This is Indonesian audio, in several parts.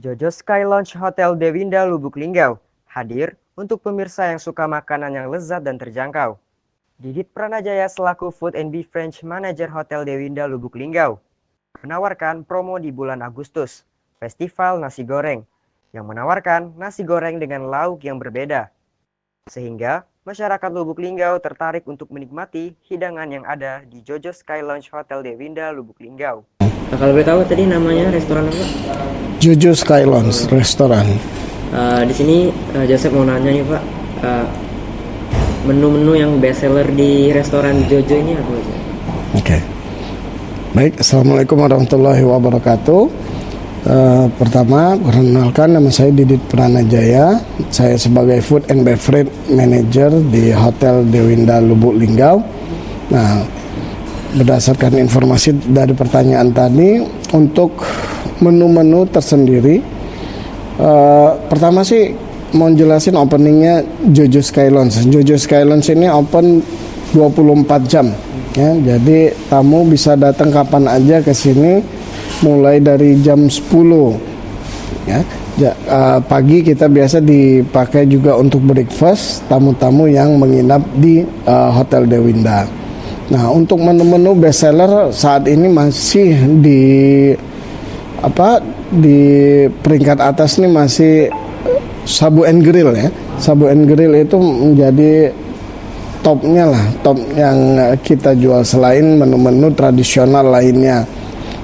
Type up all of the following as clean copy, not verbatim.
Jojo Sky Lounge Hotel Dewinda Lubuk Linggau hadir untuk pemirsa yang suka makanan yang lezat dan terjangkau. Didit Pranajaya selaku Food and Beverage Manager Hotel Dewinda Lubuk Linggau menawarkan promo di bulan Agustus, Festival Nasi Goreng, yang menawarkan nasi goreng dengan lauk yang berbeda. Sehingga masyarakat Lubuk Linggau tertarik untuk menikmati hidangan yang ada di Jojo Sky Lounge Hotel Dewinda Lubuk Linggau. Nah, kalau boleh tahu tadi namanya restoran apa? Jojo Sky Lounge restoran. Di sini Joseph mau nanya nih Pak, menu-menu yang best seller di restoran Jojo ini apa aja? Oke. Baik, assalamualaikum warahmatullahi wabarakatuh. Pertama, perkenalkan nama saya Didit Pranajaya. Saya sebagai Food and Beverage Manager di Hotel Dewinda Lubuk Linggau. Nah, berdasarkan informasi dari pertanyaan tadi, untuk menu-menu tersendiri, pertama sih mau jelasin openingnya Jojo Sky Lounge. Jojo Sky Lounge ini open 24 jam, ya. Jadi tamu bisa datang kapan aja ke sini, mulai dari jam 10, ya. Pagi kita biasa dipakai juga untuk breakfast tamu-tamu yang menginap di Hotel Dewinda. Nah, untuk menu-menu best seller saat ini masih di peringkat atas nih masih Sabu and Grill, ya. Sabu and Grill itu menjadi topnya lah, top yang kita jual selain menu-menu tradisional lainnya.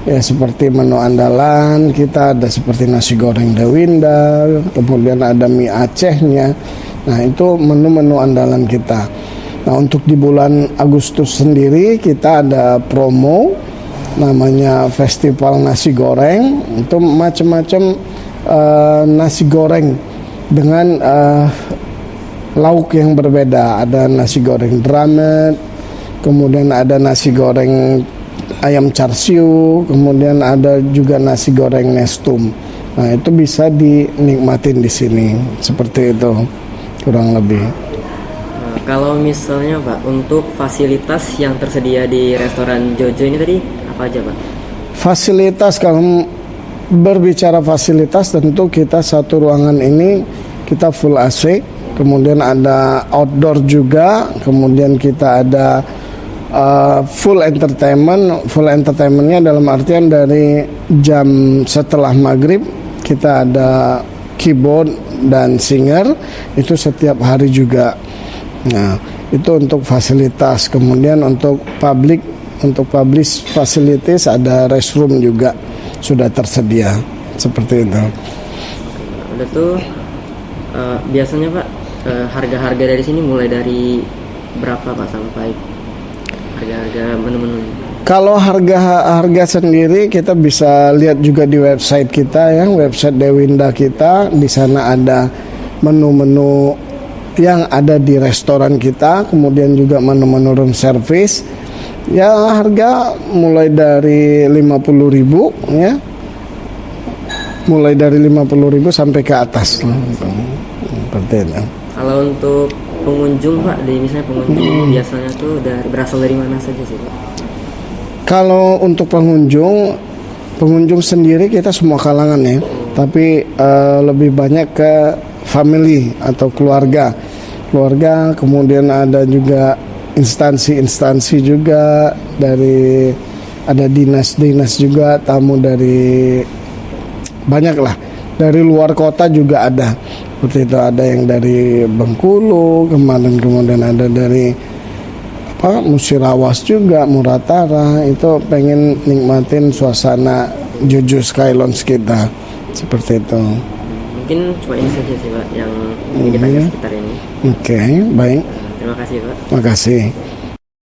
Ya, seperti menu andalan kita ada seperti nasi goreng Dewinda, kemudian ada mie Acehnya. Nah, itu menu-menu andalan kita. Nah, untuk di bulan Agustus sendiri kita ada promo namanya Festival Nasi Goreng. Itu macam-macam nasi goreng dengan lauk yang berbeda. Ada nasi goreng dramet, kemudian ada nasi goreng ayam char siu, kemudian ada juga nasi goreng nestum. Nah, itu bisa dinikmatin di sini. Seperti itu kurang lebih. Kalau misalnya Pak, untuk fasilitas yang tersedia di restoran Jojo ini tadi apa aja Pak? Fasilitas, kalau berbicara fasilitas tentu kita satu ruangan ini kita full AC, kemudian ada outdoor juga, kemudian kita ada full entertainment. Full entertainmentnya dalam artian dari jam setelah maghrib kita ada keyboard dan singer, itu setiap hari juga. Nah, itu untuk fasilitas. Kemudian untuk public facilities ada restroom juga sudah tersedia seperti itu. Udah tuh biasanya Pak, harga-harga dari sini mulai dari berapa Pak sampai harga-harga menu-menu? Kalau harga sendiri kita bisa lihat juga di website kita, ya, website Dewinda kita. Di sana ada menu-menu yang ada di restoran kita, kemudian juga menu-menu room service. Ya, harga mulai dari 50.000, ya. Mulai dari 50.000 sampai ke atas. Seperti itu. Kalau untuk pengunjung Pak, misalnya pengunjung ini biasanya tuh berasal dari mana saja sih Pak? Kalau untuk pengunjung sendiri kita semua kalangan, ya. Tapi lebih banyak ke family atau keluarga, kemudian ada juga instansi juga, ada dinas juga, tamu dari banyak lah, dari luar kota juga ada. Seperti itu, ada yang dari Bengkulu kemarin, kemudian ada dari Musirawas juga, Muratara. Itu pengen nikmatin suasana Jojo Sky Lounge kita seperti itu. Mungkin cuma ini saja sih Pak yang ingin ditanya sekitar ini. Oke, baik. Terima kasih Pak. Terima kasih.